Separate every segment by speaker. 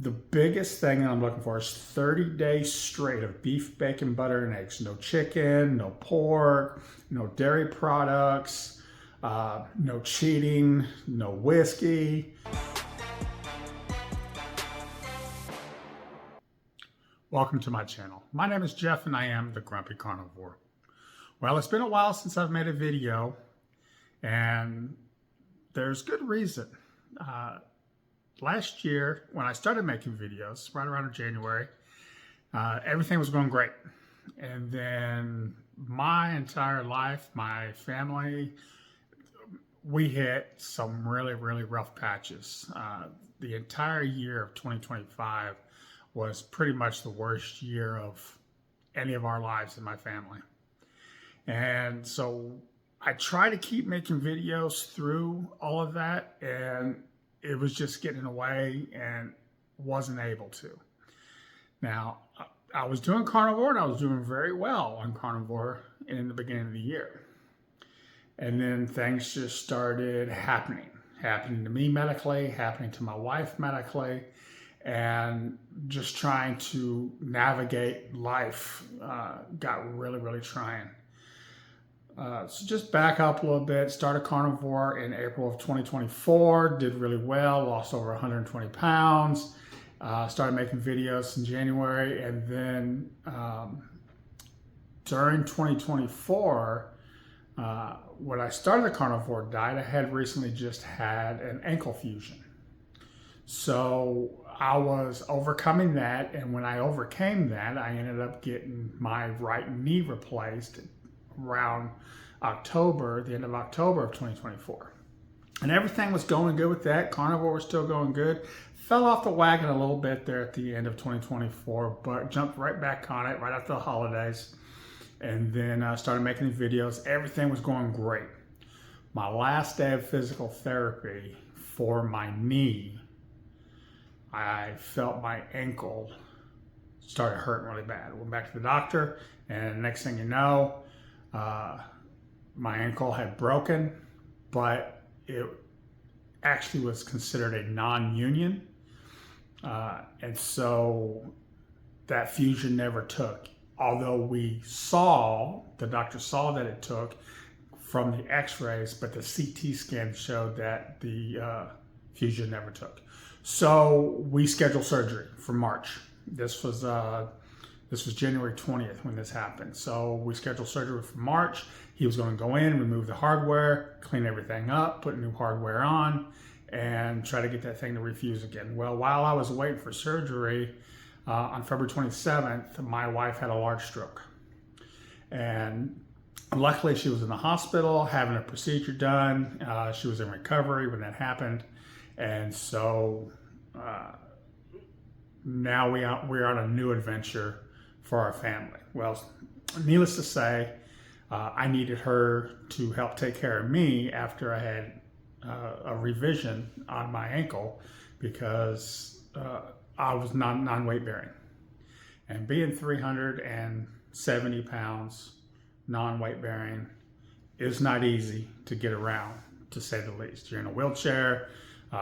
Speaker 1: The biggest thing that I'm looking for is 30 days straight of beef, bacon, butter, and eggs. No chicken, no pork, no dairy products, no cheating, no whiskey. Welcome to my channel. My name is Jeff and I am the Grumpy Carnivore. Well, it's been a while since I've made a video and there's good reason. Last year, when I started making videos, right around January, everything was going great. And then my entire life, my family, we hit some really, really rough patches. The entire year of 2025 was pretty much the worst year of any of our lives in my family. And so I try to keep making videos through all of that, and it was just getting in the way and wasn't able to. Now, I was doing Carnivore and I was doing very well on Carnivore in the beginning of the year. And then things just started happening to me medically, happening to my wife medically, and just trying to navigate life got really, really trying. So just back up a little bit, started Carnivore in April of 2024, did really well, lost over 120 pounds, started making videos in January, and then during 2024, when I started the Carnivore diet, I had recently just had an ankle fusion. So I was overcoming that, and when I overcame that, I ended up getting my right knee replaced around October, the end of October of 2024. And everything was going good with that. Carnivore was still going good. Fell off the wagon a little bit there at the end of 2024, but jumped right back on it right after the holidays. And then I started making the videos. Everything was going great. My last day of physical therapy for my knee, I felt my ankle started hurting really bad. Went back to the doctor, and next thing you know, my ankle had broken, but it actually was considered a non-union. And so that fusion never took. Although the doctor saw that it took from the x-rays, but the CT scan showed that the fusion never took. So we scheduled surgery for March. This was January 20th when this happened. So we scheduled surgery for March. He was going to go in, remove the hardware, clean everything up, put new hardware on, and try to get that thing to refuse again. Well, while I was waiting for surgery, on February 27th, my wife had a large stroke. And luckily she was in the hospital having a procedure done. She was in recovery when that happened. And so now we're on a new adventure for our family. Well, needless to say, I needed her to help take care of me after I had a revision on my ankle because I was non-weight bearing. And being 370 pounds, non-weight bearing, is not easy to get around, to say the least. You're in a wheelchair,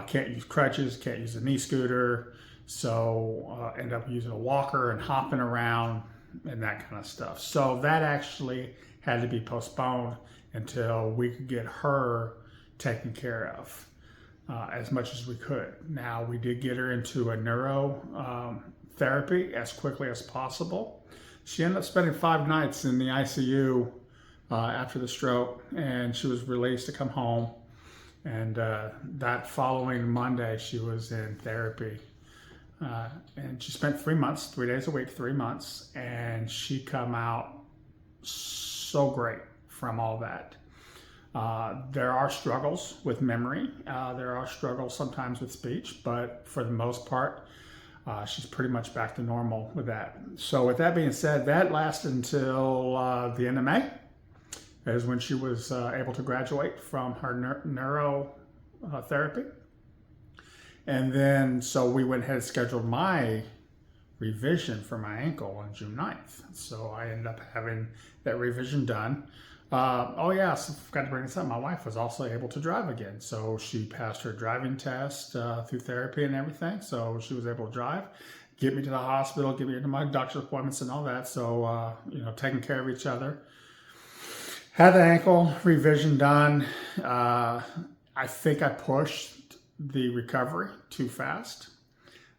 Speaker 1: can't use crutches, can't use a knee scooter, so end up using a walker and hopping around and that kind of stuff. So that actually had to be postponed until we could get her taken care of as much as we could. Now, we did get her into a neuro therapy as quickly as possible. She ended up spending 5 nights in the ICU after the stroke, and she was released to come home. And that following Monday, she was in therapy. And she spent 3 months, 3 days a week, 3 months, and she come out so great from all that. There are struggles with memory. There are struggles sometimes with speech, but for the most part, she's pretty much back to normal with that. So with that being said, that lasted until the end of May, is when she was able to graduate from her neuro therapy. And then, so we went ahead and scheduled my revision for my ankle on June 9th. So I ended up having that revision done. Oh yeah, so forgot to bring this up. My wife was also able to drive again, so she passed her driving test through therapy and everything. So she was able to drive, get me to the hospital, get me into my doctor's appointments and all that. So taking care of each other. Had the ankle revision done. I think I pushed the recovery too fast,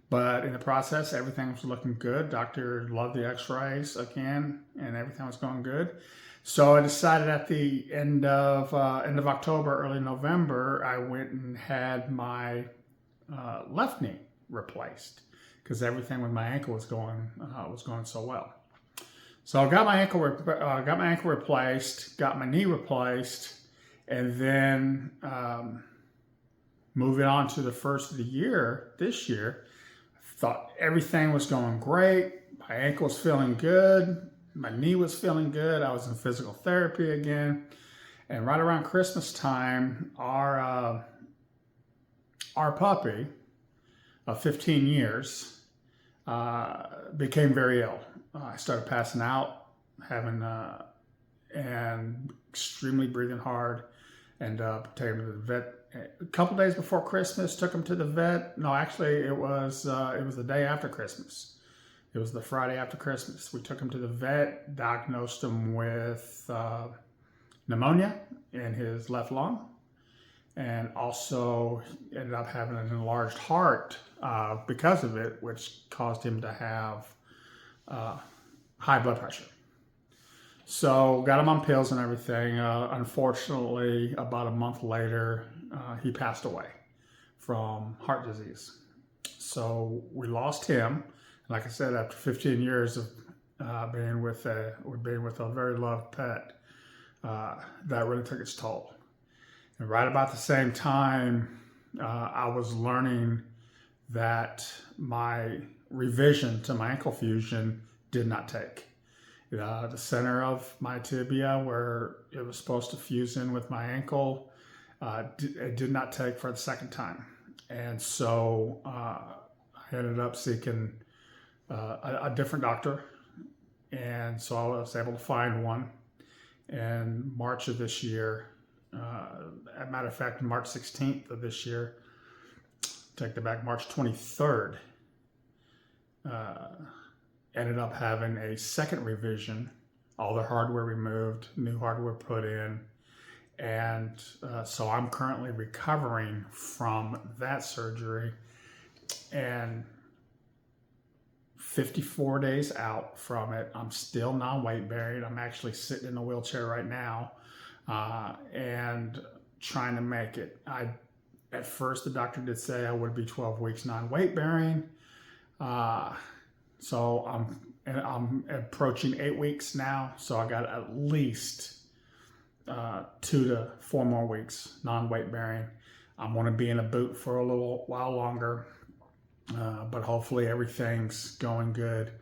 Speaker 1: but in the process, everything was looking good. Doctor loved the X-rays again, and everything was going good. So I decided at the end of October, early November, I went and had my left knee replaced because everything with my ankle was going so well. So I got my ankle replaced, got my knee replaced, and then moving on to the first of the year this year, thought everything was going great. My ankle was feeling good. My knee was feeling good. I was in physical therapy again. And right around Christmas time, our puppy of 15 years became very ill. I started passing out, having and extremely breathing hard, and taking him to the vet. A couple days before Christmas, took him to the vet. No, actually, it was the day after Christmas. It was the Friday after Christmas. We took him to the vet, diagnosed him with pneumonia in his left lung, and also ended up having an enlarged heart because of it, which caused him to have high blood pressure. So got him on pills and everything. Unfortunately, about a month later, he passed away from heart disease. So we lost him. Like I said, after 15 years of being with a very loved pet, that really took its toll. And right about the same time, I was learning that my revision to my ankle fusion did not take. The center of my tibia, where it was supposed to fuse in with my ankle, it did not take for the second time. And so I ended up seeking a different doctor, and so I was able to find one in March of this year. As a matter of fact, March 16th of this year, take it back, March 23rd, ended up having a second revision, all the hardware removed, new hardware put in, and so I'm currently recovering from that surgery, and 54 days out from it. I'm still non-weight bearing. I'm actually sitting in a wheelchair right now and trying to make it. At first, the doctor did say I would be 12 weeks non-weight bearing. So I'm approaching 8 weeks now. So I got at least 2 to 4 more weeks non-weight bearing. I'm going to be in a boot for a little while longer. But hopefully everything's going good.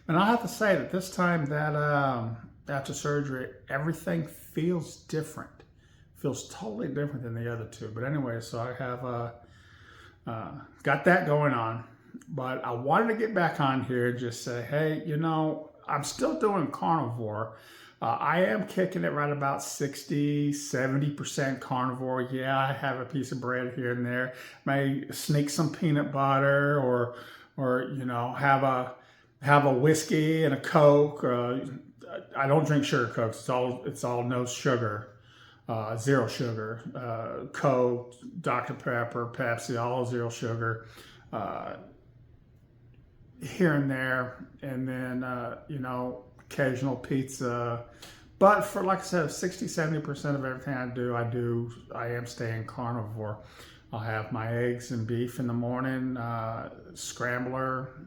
Speaker 1: And I have to say that this time that after surgery, everything feels different. Feels totally different than the other two. But anyway, so I have got that going on. But I wanted to get back on here and just say, hey, I'm still doing carnivore. I am kicking it right about 60, 70% carnivore. Yeah, I have a piece of bread here and there. May sneak some peanut butter or have a whiskey and a Coke. I don't drink sugar Cokes. It's all no sugar, zero sugar. Coke, Dr. Pepper, Pepsi, all zero sugar. Here and there, and then occasional pizza. But for, like I said, 60, 70% of everything I am staying carnivore. I'll have my eggs and beef in the morning, scrambler,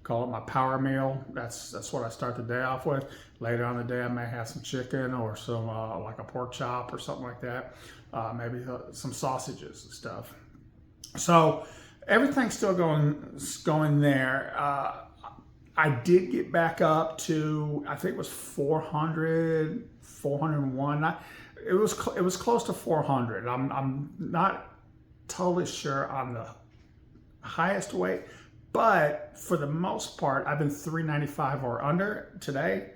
Speaker 1: call it my power meal. That's what I start the day off with. Later on in the day, I may have some chicken or some like a pork chop or something like that. Maybe some sausages and stuff. So everything's still going there. I did get back up to, I think it was 400, 401. It was close to 400. I'm not totally sure on the highest weight, but for the most part, I've been 395 or under today.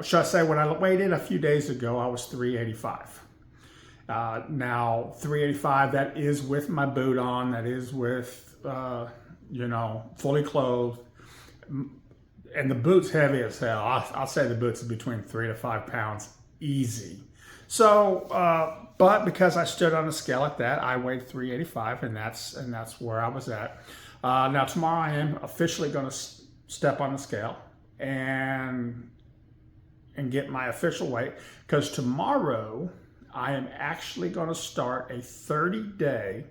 Speaker 1: should I say, when I weighed in a few days ago, I was 385. Now, 385, that is with my boot on, that is with, you know, fully clothed. And the boot's heavy as hell. I'll say the boot's between 3 to 5 pounds, easy. So, but because I stood on a scale like that, I weighed 385, and that's where I was at. Now tomorrow I am officially going to step on the scale and get my official weight, because tomorrow I am actually going to start a 30-day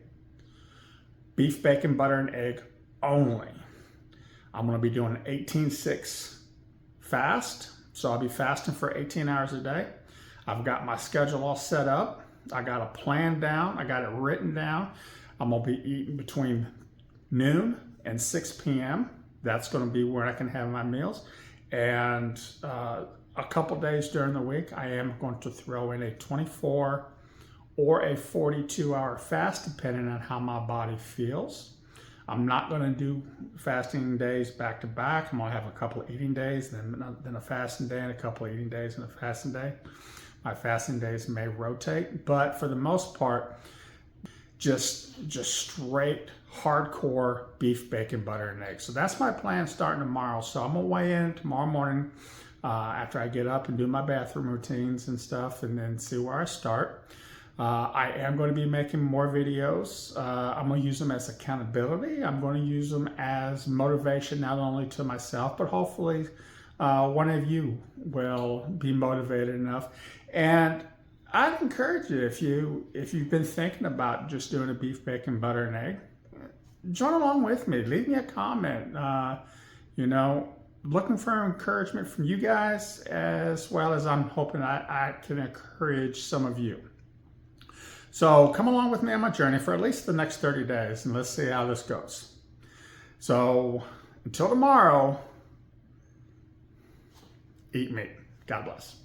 Speaker 1: beef, bacon, butter, and egg only. I'm going to be doing an 18-6 fast, so I'll be fasting for 18 hours a day. I've got my schedule all set up. I got a plan down. I got it written down. I'm going to be eating between noon and 6 p.m. That's going to be where I can have my meals. And a couple days during the week, I am going to throw in a 24 or a 42-hour fast, depending on how my body feels. I'm not going to do fasting days back to back. I'm going to have a couple of eating days, then a fasting day, and a couple of eating days and a fasting day. My fasting days may rotate, but for the most part, just straight hardcore beef, bacon, butter, and eggs. So that's my plan starting tomorrow. So I'm going to weigh in tomorrow morning after I get up and do my bathroom routines and stuff, and then see where I start. I am going to be making more videos. I'm going to use them as accountability. I'm going to use them as motivation, not only to myself, but hopefully one of you will be motivated enough. And I'd encourage you, if you've been thinking about just doing a beef, bacon, butter, and egg, join along with me. Leave me a comment. You know, looking for encouragement from you guys, as well as I'm hoping I can encourage some of you. So come along with me on my journey for at least the next 30 days, and let's see how this goes. So until tomorrow, eat meat. God bless.